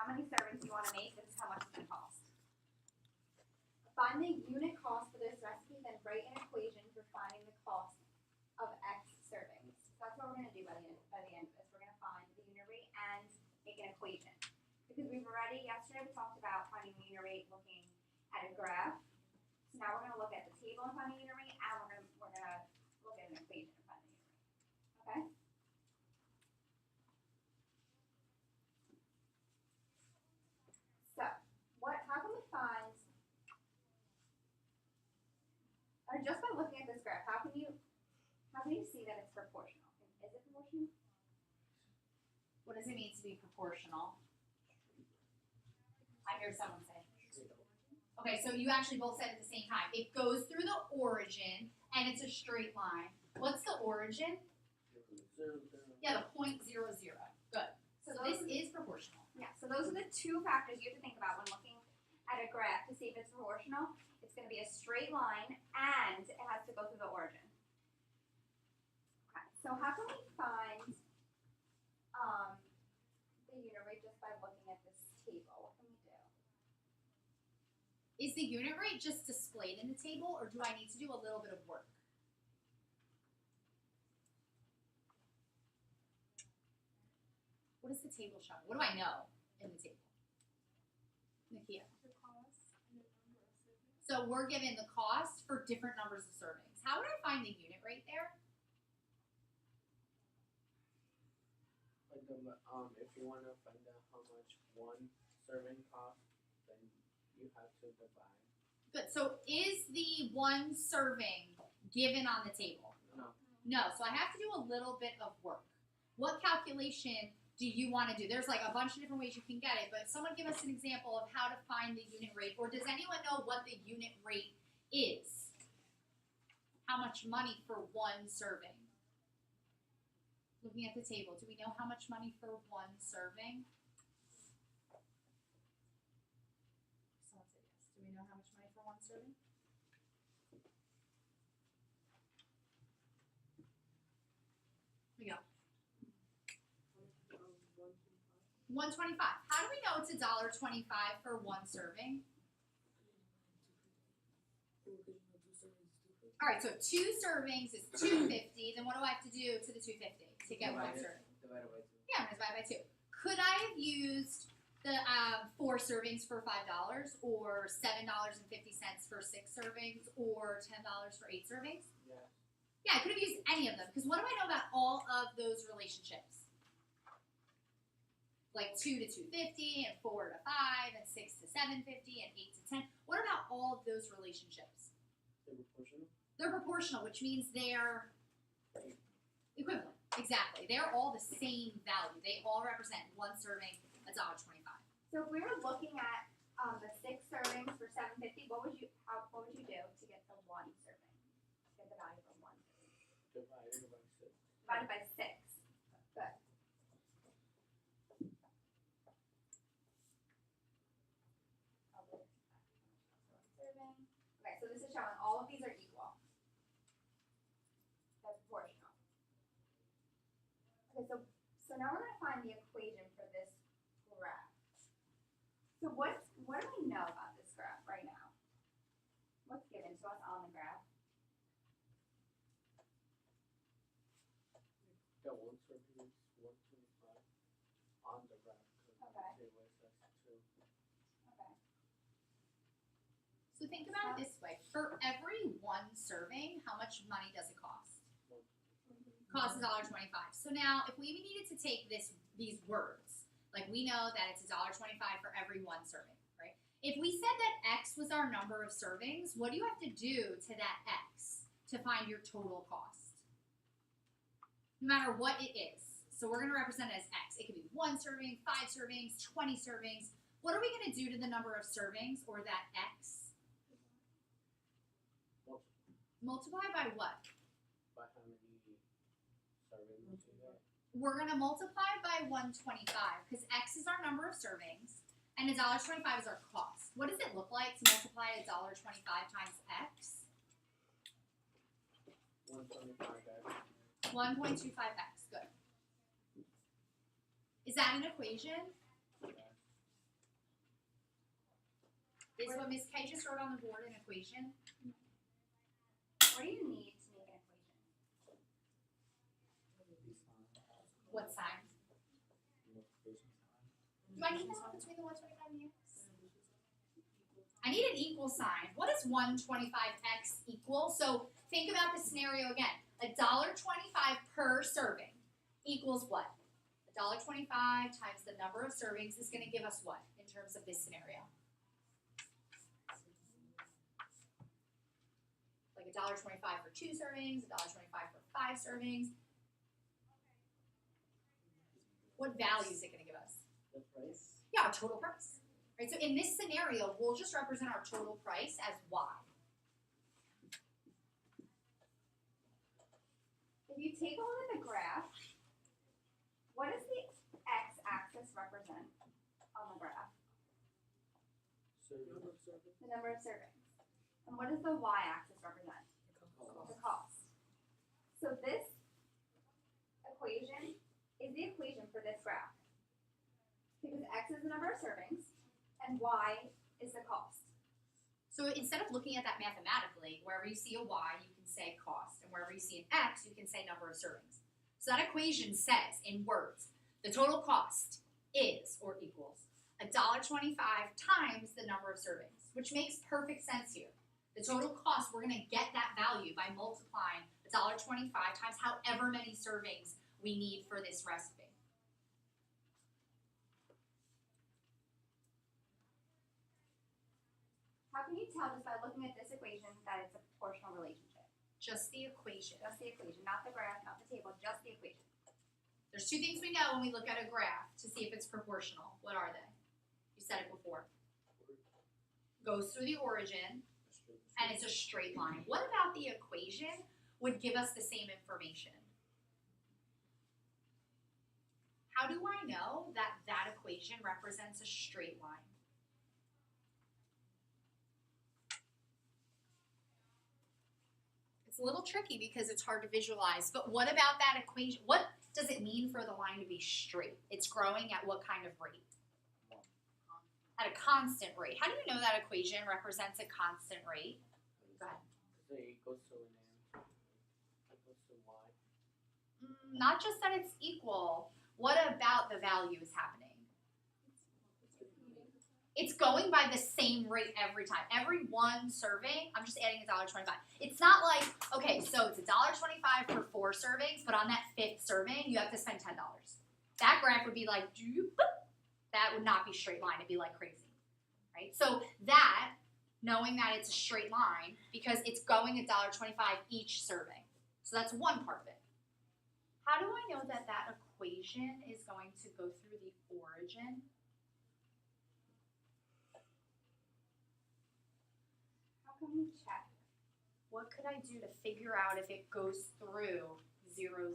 many servings you want to make, this is how much it's going to cost. Find the unit cost for this recipe, then write an equation for finding the cost of X servings. So that's what we're going to do by the end of this. We're going to find the unit rate and make an equation. Because we've already, yesterday we talked about finding the unit rate looking at a graph. So now we're going to look at the table and find the unit rate, and we're going to look at an equation and find the unit rate. Okay? So, how can we find, or just by looking at this graph, how can you see that it's proportional? Is it proportional? What does it mean to be proportional? I hear someone say. Okay, so you actually both said at the same time. It goes through the origin, and it's a straight line. What's the origin? Yeah, the 0.00. Good. So this is proportional. Yeah, so those are the two factors you have to think about when looking at a graph to see if it's proportional. It's going to be a straight line, and it has to go through the origin. Okay, so how can we find the unit rate just by looking at this table? What can we do? Is the unit rate just displayed in the table, or do I need to do a little bit of work? What is the table showing? What do I know in the table? Nakia. The cost and the number of servings. So we're given the cost for different numbers of servings. How would I find the unit rate there? If you want to find out how much one serving costs, then you have to divide. Good. So is the one serving given on the table? No. No. So I have to do a little bit of work. What calculation do you want to do? There's like a bunch of different ways you can get it, but someone give us an example of how to find the unit rate, or does anyone know what the unit rate is? How much money for one serving? Looking at the table, do we know how much money for one serving? Someone said yes. Do we know how much money for one serving? Here we go. 125. How do we know it's $1.25 for one serving? All right, so two servings is $2.50. Then what do I have to do to the $2.50 to get one serving? Divided by 2. Yeah, I'm gonna divide by 2. Could I have used the 4 servings for $5, or $7.50 for 6 servings, or $10 for 8 servings? Yeah. Yeah, I could have used any of them, because what do I know about all of those relationships? Like 2 to 250, and 4 to 5, and 6 to 750, and 8 to 10. What about all of those relationships? They're proportional. They're proportional, which means they're equivalent. Exactly. They're all the same value. They all represent one serving, $1.25. So if we were looking at the 6 servings for $7.50, what would you do to get the one serving? To get the value for one serving? Divided by 6. Divided by 6. Good. Okay, so this is showing all of these are equal. That's proportional. Okay, so now we're going to find the equation for this graph. So what do we know about this graph right now? What's given to us on the graph? The one serving is 125 on the graph. Okay. It was 2. Okay. So think about it this way. For every one serving, how much money does it cost? Costs $1.25. So now, if we needed to take these words, like we know that it's $1.25 for every one serving, right? If we said that X was our number of servings, what do you have to do to that X to find your total cost? No matter what it is. So we're going to represent it as X. It could be 1 serving, 5 servings, 20 servings. What are we going to do to the number of servings, or that X? Multiply by what? By how many servings you get? We're going to multiply by 125 because X is our number of servings and $1.25 is our cost. What does it look like to multiply $1.25 times X? 125x. 1.25X. Good. Is that an equation? Yeah. This is what Ms. K just wrote on the board, an equation. What do you need to make an equation? What sign? Do I need that between the 125 and the x? I need an equal sign. What does 125x equal? So think about the scenario again. $1.25 per serving equals what? $1.25 times the number of servings is going to give us what in terms of this scenario? Like $1.25 for 2 servings, $1.25 for 5 servings. What value is it going to give us? The price. Yeah, our total price. Right? So in this scenario, we'll just represent our total price as y. If you take a look at the graph, what does the x-axis represent on the graph? Serving. The number of servings. And what does the y-axis represent? The cost. So this equation is the equation for this graph. Because x is the number of servings, and y is the cost. So instead of looking at that mathematically, wherever you see a y, you can say cost, and wherever you see an x, you can say number of servings. So that equation says, in words, the total cost is or equals $1.25 times the number of servings, which makes perfect sense here. The total cost, we're going to get that value by multiplying $1.25 times however many servings we need for this recipe. How can you tell just by looking at this equation that it's a proportional relationship? Just the equation. Just the equation, not the graph, not the table, just the equation. There's 2 things we know when we look at a graph to see if it's proportional. What are they? You said it before. Goes through the origin, and it's a straight line. What about the equation would give us the same information? How do I know that that equation represents a straight line? It's a little tricky because it's hard to visualize, but what about that equation? What does it mean for the line to be straight? It's growing at what kind of rate? At a constant rate. How do you know that equation represents a constant rate? Go ahead. So it goes to an m. It goes to y. Not just that it's equal. What about the value is happening? It's going by the same rate every time. Every 1 serving, I'm just adding $1.25. It's not like, okay, so it's $1.25 for 4 servings, but on that 5th serving, you have to spend $10. That graph would be like, that would not be straight line. It'd be like crazy, right? So that, knowing that it's a straight line, because it's going $1.25 each serving. So that's one part of it. How do I know that that equation is going to go through the origin? How can we check? What could I do to figure out if it goes through 0, 0?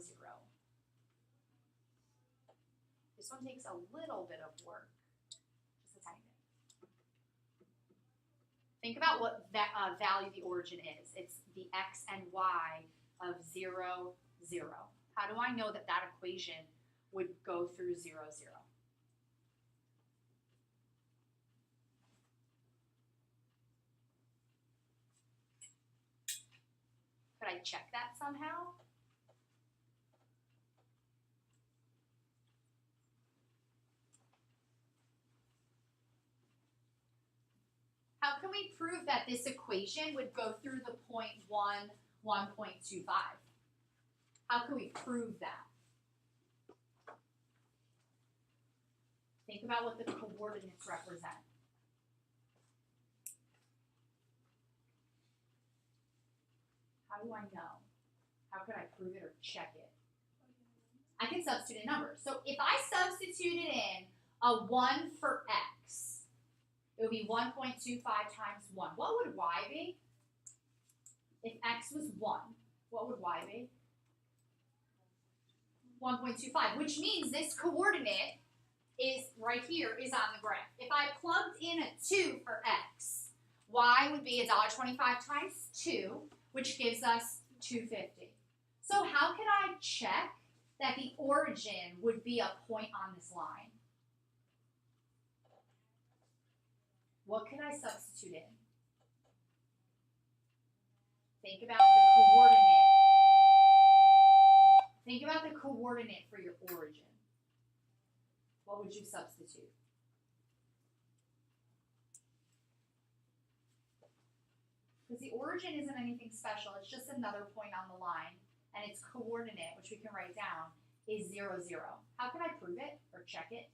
This one takes a little bit of work, just a tiny bit. Think about what value the origin is. It's the x and y of 0, 0. How do I know that that equation would go through 0, 0? Could I check that somehow? How can we prove that this equation would go through the point 1, 1.25? How can we prove that? Think about what the coordinates represent. How do I know? How could I prove it or check it? I can substitute in numbers. So if I substituted in a 1 for x, it would be 1.25 times 1. What would y be? If x was 1, what would y be? 1.25, which means this coordinate is right here, is on the graph. If I plugged in a 2 for x, y would be $1.25 times 2, which gives us $2.50. So how can I check that the origin would be a point on this line? What can I substitute in? Think about the coordinate. Think about the coordinate for your origin. What would you substitute? Because the origin isn't anything special, it's just another point on the line, and its coordinate, which we can write down, is 0, 0. How can I prove it or check it?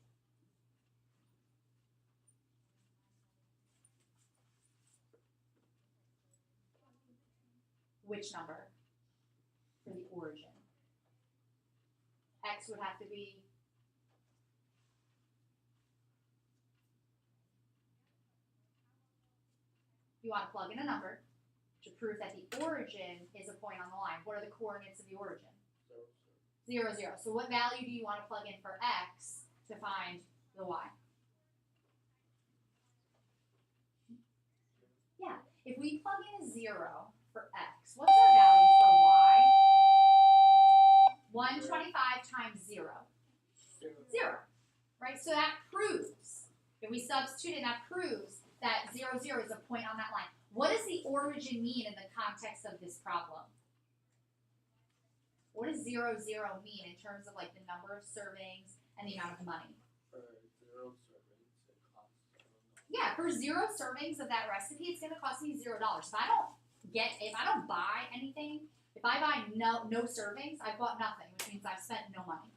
Which number for the origin? X would have to be you want to plug in a number to prove that the origin is a point on the line. What are the coordinates of the origin? 0, 0. So what value do you want to plug in for X to find the Y? Yeah, if we plug in a 0 for X, what's our value for Y? 125 times 0. 0. Right? So that proves, if we substitute it, that proves that 0, 0 is a point on that line. What does the origin mean in the context of this problem? What does 0, 0 mean in terms of like the number of servings and the amount of money? For 0 servings, it costs $0. Yeah, for 0 servings of that recipe, it's going to cost me $0. If I don't buy anything, if I buy no servings, I've bought nothing, which means I've spent no money.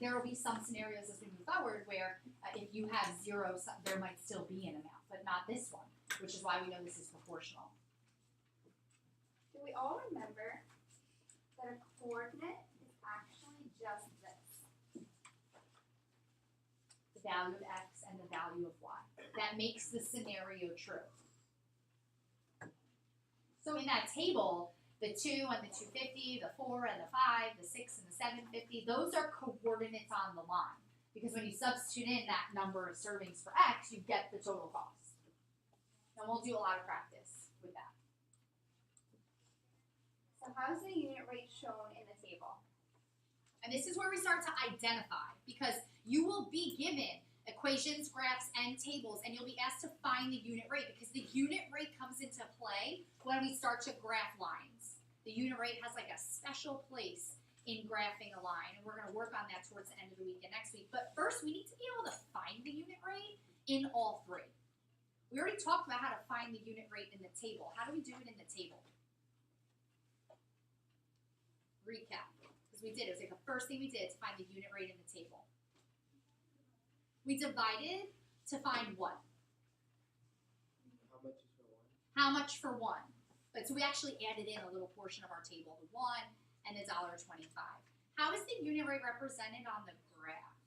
There will be some scenarios as we move forward where if you have 0, there might still be an amount, but not this one, which is why we know this is proportional. Do we all remember that a coordinate is actually just this? The value of X and the value of Y. That makes the scenario true. So in that table, the 2 and the 250, the 4 and the 5, the 6 and the 750, those are coordinates on the line. Because when you substitute in that number of servings for X, you get the total cost. And we'll do a lot of practice with that. So how is the unit rate shown in the table? And this is where we start to identify, because you will be given equations, graphs, and tables, and you'll be asked to find the unit rate, because the unit rate comes into play when we start to graph lines. The unit rate has like a special place in graphing a line, and we're going to work on that towards the end of the week and next week. But first, we need to be able to find the unit rate in all three. We already talked about how to find the unit rate in the table. How do we do it in the table? Recap, because we did. It was like the first thing we did to find the unit rate in the table. We divided to find what? How much is for 1? How much for 1? But so we actually added in a little portion of our table, the 1 and the $1.25. How is the unit rate represented on the graph?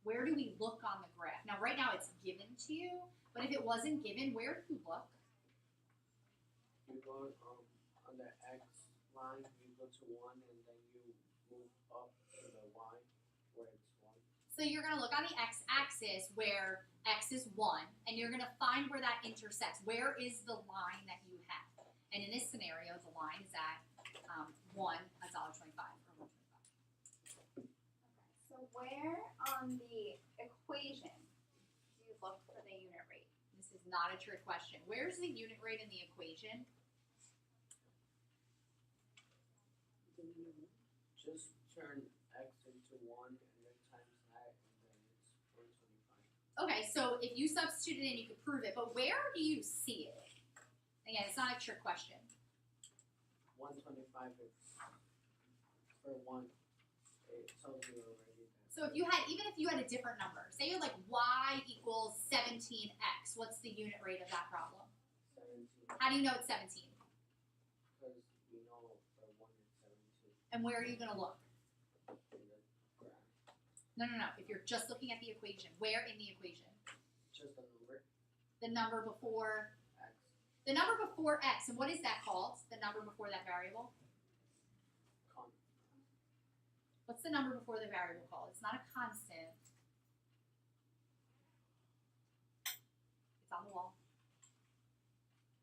Where do we look on the graph? Now, right now it's given to you, but if it wasn't given, where do you look? You go on the X line, you go to 1, and then you move up to the Y where it's 1. So you're going to look on the x-axis where x is 1, and you're going to find where that intersects. Where is the line that you have? And in this scenario, the line is at $1.25 or $1.25. Okay, so where on the equation do you look for the unit rate? This is not a trick question. Where's the unit rate in the equation? Just turn X into 1 and then times that, and then it's 125. Okay, so if you substitute it in, you could prove it, but where do you see it? Again, it's not a trick question. 125 is for 1. It tells you already. So if you had, even if you had a different number, say you're like y equals 17x, what's the unit rate of that problem? 17. How do you know it's 17? Because we know for 1 is 17 And where are you going to look? in the graph. No. If you're just looking at the equation, where in the equation? Just a number. The number before, X. the number before x, and what is that called? The number before that variable? Con. What's the number before the variable called? It's not a constant. It's on the wall.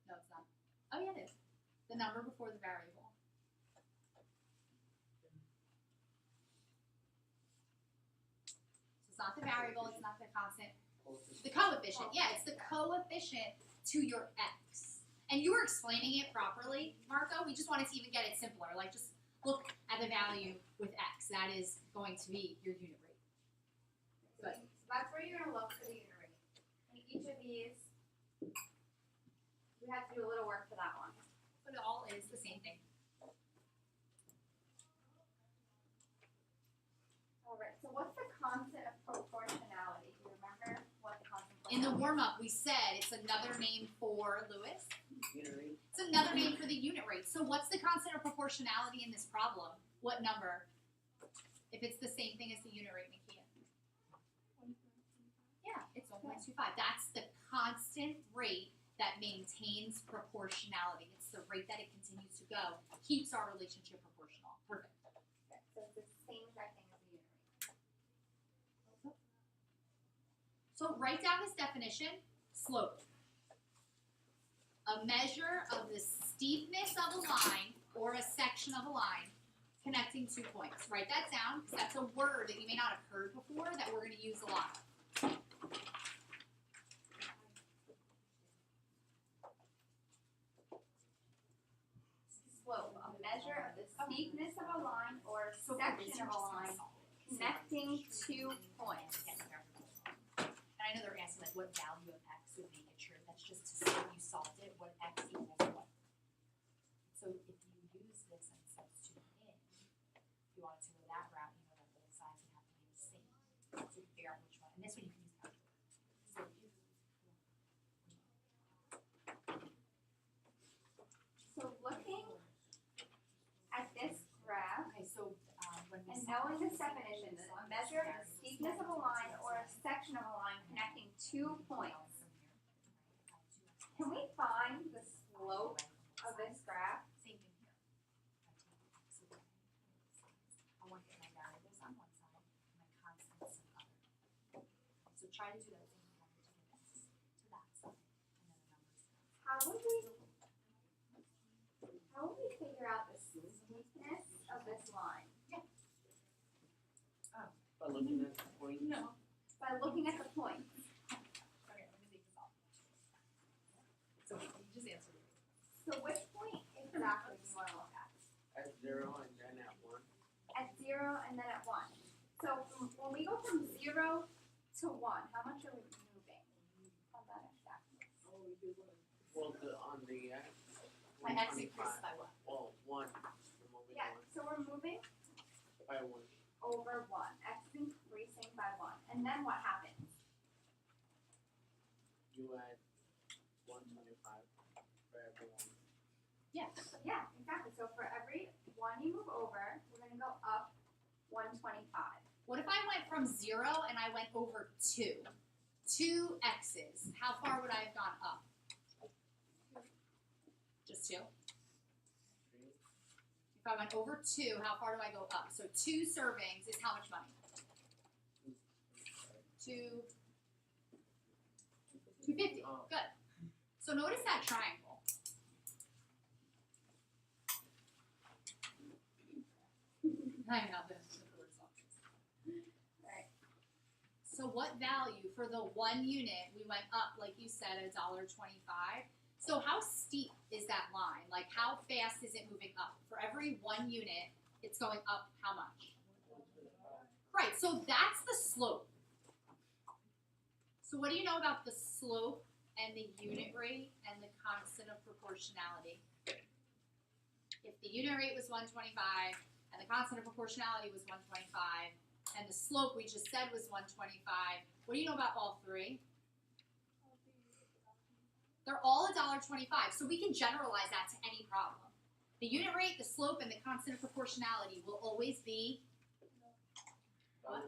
No, it's not. Oh, yeah, it is. The number before the variable. So it's not the variable, it's not the constant. The coefficient, yeah, it's the coefficient to your x. And you were explaining it properly, Marco. We just wanted to even get it simpler. Like, just look at the value with x. That is going to be your unit rate. Good. So that's where you're gonna look for the unit rate. And each of these, we have to do a little work for that one. But it all is the same thing. Alright, so what's the constant of proportionality? Do you remember what the constant was? In the warm-up, we said it's another name for Lewis. Unit rate. It's another name for the unit rate. So what's the constant of proportionality in this problem? What number? If it's the same thing as the unit rate, Nakia. Yeah, it's 1.25. That's the constant rate that maintains proportionality. It's the rate that it continues to go, keeps our relationship proportional. Perfect. Okay, so it's the same exact thing as the unit rate. So write down this definition, slope. A measure of the steepness of a line or a section of a line connecting 2 points. Write that down because that's a word that you may not have heard before that we're going to use a lot. Slope, a measure of the steepness of a line or a section of a line connecting 2 points. And I know they're asking like what value of x would make it true. That's just to say you solved it, what x equals what. So if you use this and substitute in, if you wanted to go that route, you know that both sides would have to be the same. So you can figure out which one. And this one you can use calculator. So looking at this graph Okay, so when we and knowing this definition, a measure of the steepness of a line or a section of a line connecting 2 points. Can we find the slope of this graph? Same thing here. I want to get my variables on one side and my constants on the other. So try to do that same thing to get x to that side and then the numbers. How would we figure out the steepness of this line? By looking at the point. No. By looking at the points. Okay, let me take this off. So you just answered it. So which point exactly do you want to look at? At 0 and then at 1. At 0 and then at 1. So when we go from 0 to 1, how much are we moving? On that exactly. Well, on the x. My x increases by what? Well, 1. We're moving Yeah, so we're moving by 1. over 1. X is increasing by 1. And then what happens? You add 125 for everyone. Yeah. Yeah, exactly. So for every 1 you move over, we're going to go up 125. What if I went from 0 and I went over 2? 2 x's. How far would I have gone up? Just 2? If I went over 2, how far do I go up? So 2 servings is how much money? 250. Oh. Good. So notice that triangle. I know this. Right. So what value for the 1 unit we went up, like you said, $1.25? So how steep is that line? Like how fast is it moving up? For every 1 unit, it's going up how much? Right, so that's the slope. So what do you know about the slope and the unit rate and the constant of proportionality? If the unit rate was 125 and the constant of proportionality was 125 and the slope we just said was 125, what do you know about all three? They're all $1.25, so we can generalize that to any problem. The unit rate, the slope, and the constant of proportionality will always be, what?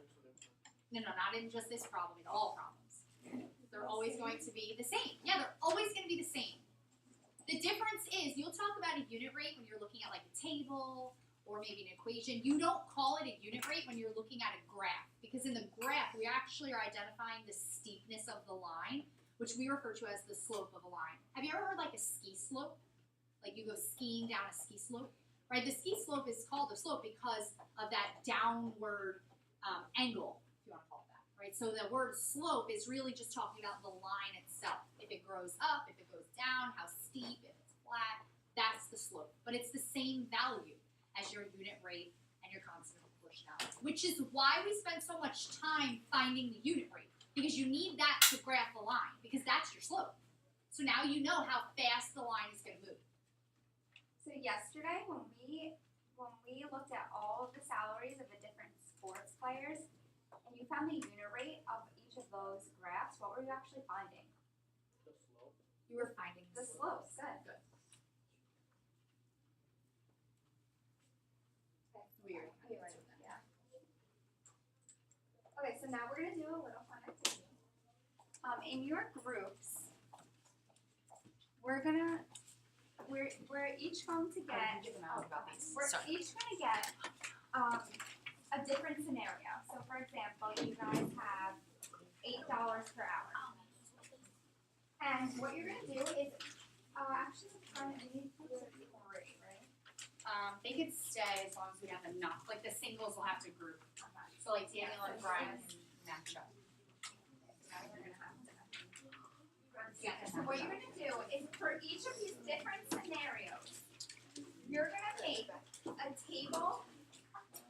No, not in just this problem, in all problems. They're always going to be the same. Yeah, they're always going to be the same. The difference is, you'll talk about a unit rate when you're looking at like a table or maybe an equation. You don't call it a unit rate when you're looking at a graph, because in the graph, we actually are identifying the steepness of the line, which we refer to as the slope of a line. Have you ever heard like a ski slope? Like you go skiing down a ski slope, right? The ski slope is called a slope because of that downward angle, if you want to call it that, right? right? So the word slope is really just talking about the line itself. If it grows up, if it goes down, how steep, if it's flat, that's the slope. But it's the same value as your unit rate and your constant proportionality, which is why we spend so much time finding the unit rate, because you need that to graph the line, because that's your slope. So now you know how fast the line is going to move. So yesterday when we looked at all of the salaries of the different sports players and you found the unit rate of each of those graphs, what were you actually finding? The slope. You were finding The slopes, good. Good. Weird. Yeah. Okay, so now we're gonna do a little fun activity. In your groups, we're each going to get we're each gonna get a different scenario. So for example, you guys have $8 per hour. And what you're gonna do is actually we need to do three, right? They could stay as long as we have enough. Like the singles will have to group. So like Daniel and Brian can match up. So what you're gonna do is for each of these different scenarios, you're gonna make a table,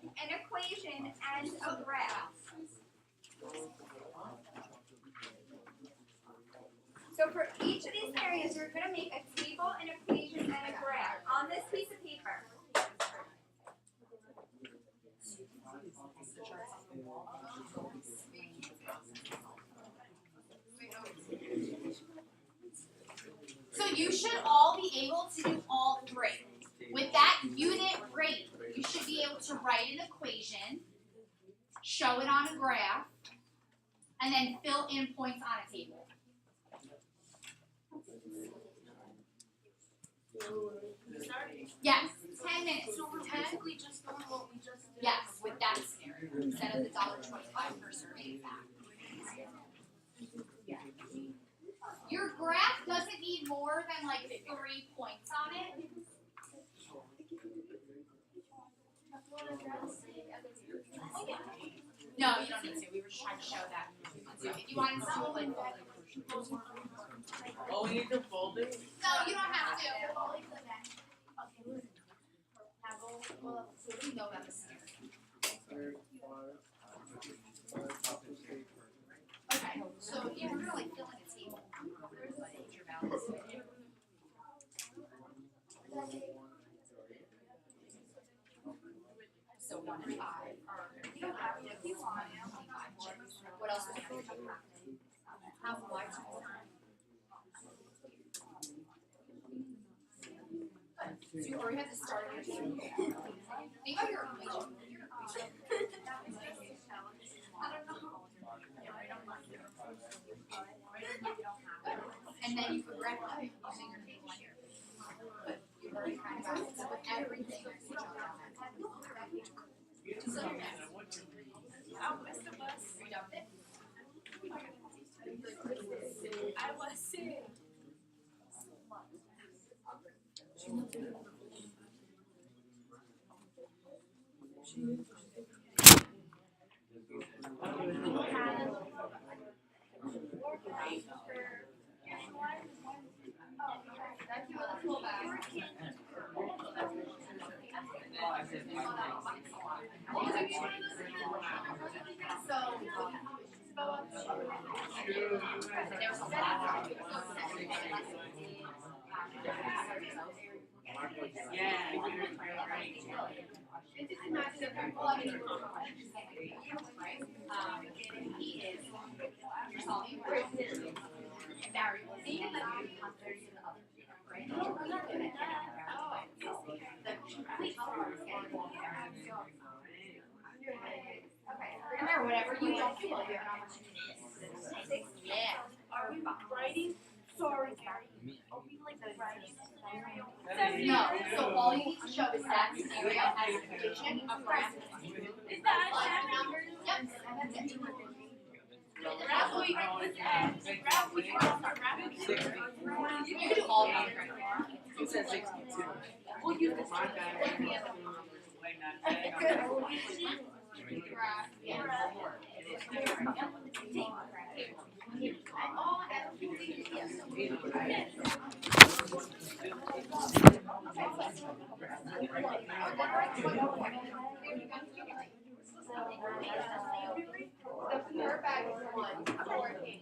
an equation, and a graph. So for each of these scenarios, you're gonna make a table, an equation, and a graph on this piece of paper. So you should all be able to do all three. With that unit rate, you should be able to write an equation, show it on a graph, and then fill in points on a table. Yes, 10 minutes. So we're technically just doing what we just did. Yes, with that scenario, instead of the $1.25 per survey back. Your graph doesn't need more than like 3 points on it. No, you don't need to. We were just trying to show that. If you wanted to do it like Oh, we need to fold it? no, you don't have to. We know about this scenario. Okay, so if we're gonna like fill in a table, there's like your balance. So 1 and 5 are. You don't have to if you want. What else was there? How wide? So you already have to start your table. Maybe your equation. I don't know. And then you can grab it using your table here. But you've already kind of got it. So with everything next to each other. So you dumped it? I was sick. There's a lot. He is solving variables. Right? Remember, whatever you don't feel, you're not much. Yeah. Are we writing? Sorry, Gary. Are we like writing a scenario? No. So all you need to show is that scenario as a condition of graph. Is that Numbers? Yep. That's it. graph we graph we You can do all of them. It says 62. We'll use this. Graph. Yeah. The pure bag is one, four king.